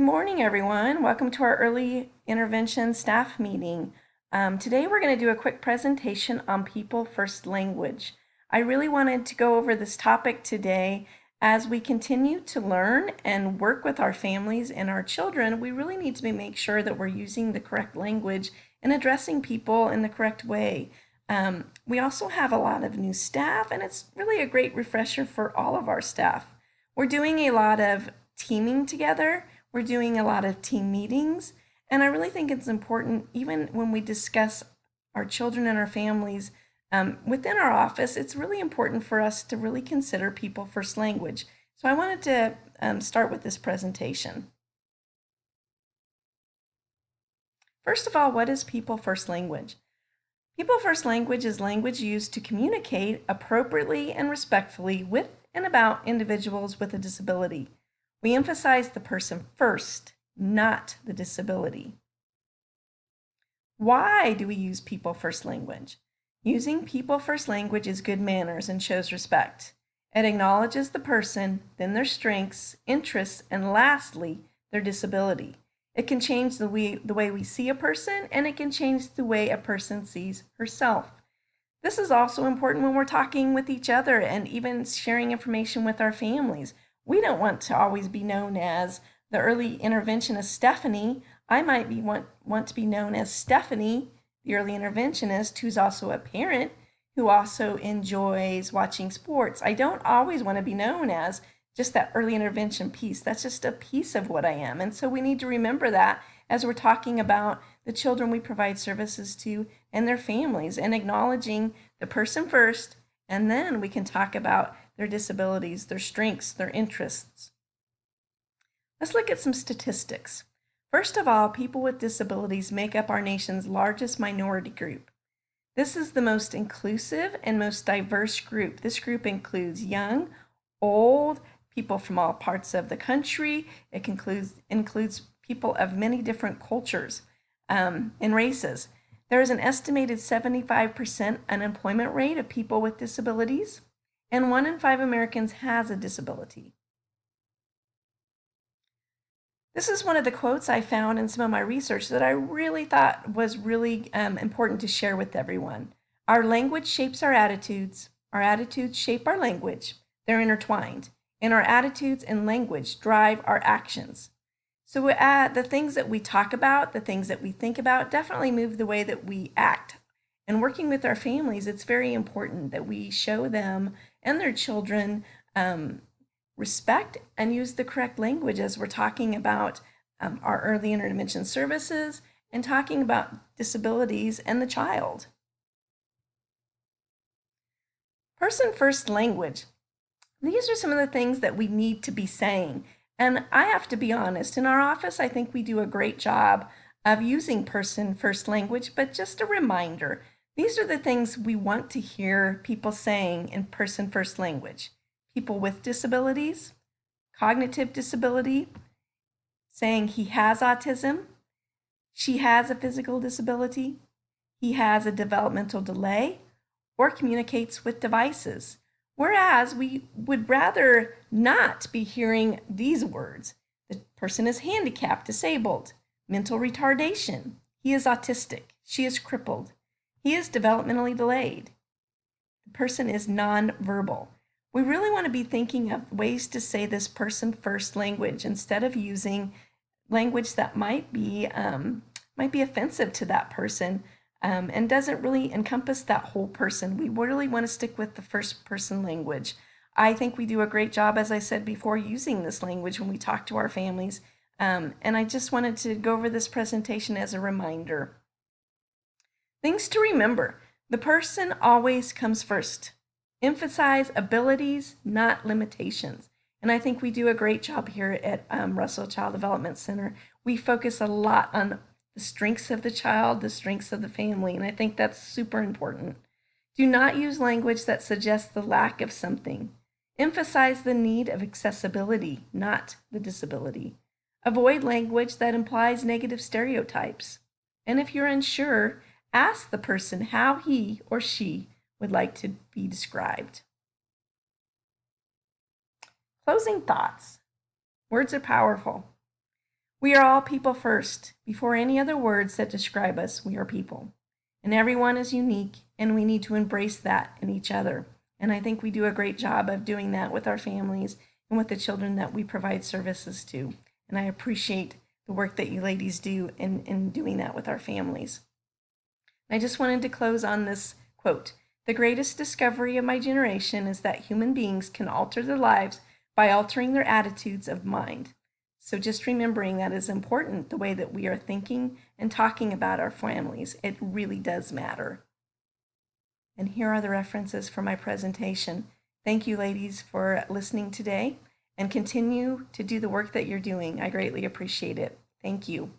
morning, everyone. Welcome to our early intervention staff meeting. Today we're going to do a quick presentation on people first language. I really wanted to go over this topic today. As we continue to learn and work with our families and our children, we really need to make sure that we're using the correct language and addressing people in the correct way. We also have a lot of new staff, and it's really a great refresher for all of our staff. We're doing a lot of teaming together. We're doing a lot of team meetings, and I really think it's important, even when we discuss our children and our families within our office, it's really important for us to really consider people first language. So I wanted to start with this presentation. First of all, what is people first language? People first language is language used to communicate appropriately and respectfully with and about individuals with a disability. We emphasize the person first, not the disability. Why do we use people first language? Using people first language is good manners and shows respect. It acknowledges the person, then their strengths, interests, and lastly, their disability. It can change the way we see a person, and it can change the way a person sees herself. This is also important when we're talking with each other and even sharing information with our families. We don't want to always be known as the early interventionist Stephanie. I might want to be known as Stephanie, the early interventionist, who's also a parent who also enjoys watching sports. I don't always want to be known as just that early intervention piece. That's just a piece of what I am. And so we need to remember that as we're talking about the children we provide services to and their families, and acknowledging the person first, and then we can talk about their disabilities, their strengths, their interests. Let's look at some statistics. First of all, people with disabilities make up our nation's largest minority group. This is the most inclusive and most diverse group. This group includes young, old, people from all parts of the country. It includes people of many different cultures and races. There is an estimated 75% unemployment rate of people with disabilities, and 1 in 5 Americans has a disability. This is one of the quotes I found in some of my research that I really thought was really important to share with everyone. Our language shapes our attitudes shape our language. They're intertwined, and our attitudes and language drive our actions. So the things that we talk about, the things that we think about, definitely move the way that we act. And working with our families, it's very important that we show them and their children respect and use the correct language as we're talking about our early intervention services and talking about disabilities and the child. Person first language. These are some of the things that we need to be saying. And I have to be honest, in our office, I think we do a great job of using person first language, but just a reminder, these are the things we want to hear people saying in person first language. People with disabilities, cognitive disability, saying he has autism, she has a physical disability, he has a developmental delay, or communicates with devices. Whereas we would rather not be hearing these words. The person is handicapped, disabled, mental retardation, he is autistic, she is crippled, he is developmentally delayed, the person is nonverbal. We really want to be thinking of ways to say this person first language instead of using language that might be offensive to that person and doesn't really encompass that whole person. We really want to stick with the first person language. I think we do a great job, as I said before, using this language when we talk to our families. And I just wanted to go over this presentation as a reminder. Things to remember. The person always comes first. Emphasize abilities, not limitations. And I think we do a great job here at Russell Child Development Center. We focus a lot on the strengths of the child, the strengths of the family, and I think that's super important. Do not use language that suggests the lack of something. Emphasize the need of accessibility, not the disability. Avoid language that implies negative stereotypes. And if you're unsure, ask the person how he or she would like to be described. Closing thoughts. Words are powerful. We are all people first. Before any other words that describe us, we are people. And everyone is unique, and we need to embrace that in each other. And I think we do a great job of doing that with our families and with the children that we provide services to. And I appreciate the work that you ladies do in doing that with our families. I just wanted to close on this quote. The greatest discovery of my generation is that human beings can alter their lives by altering their attitudes of mind. So just remembering that is important, the way that we are thinking and talking about our families. It really does matter. And here are the references for my presentation. Thank you, ladies, for listening today, and continue to do the work that you're doing. I greatly appreciate it. Thank you.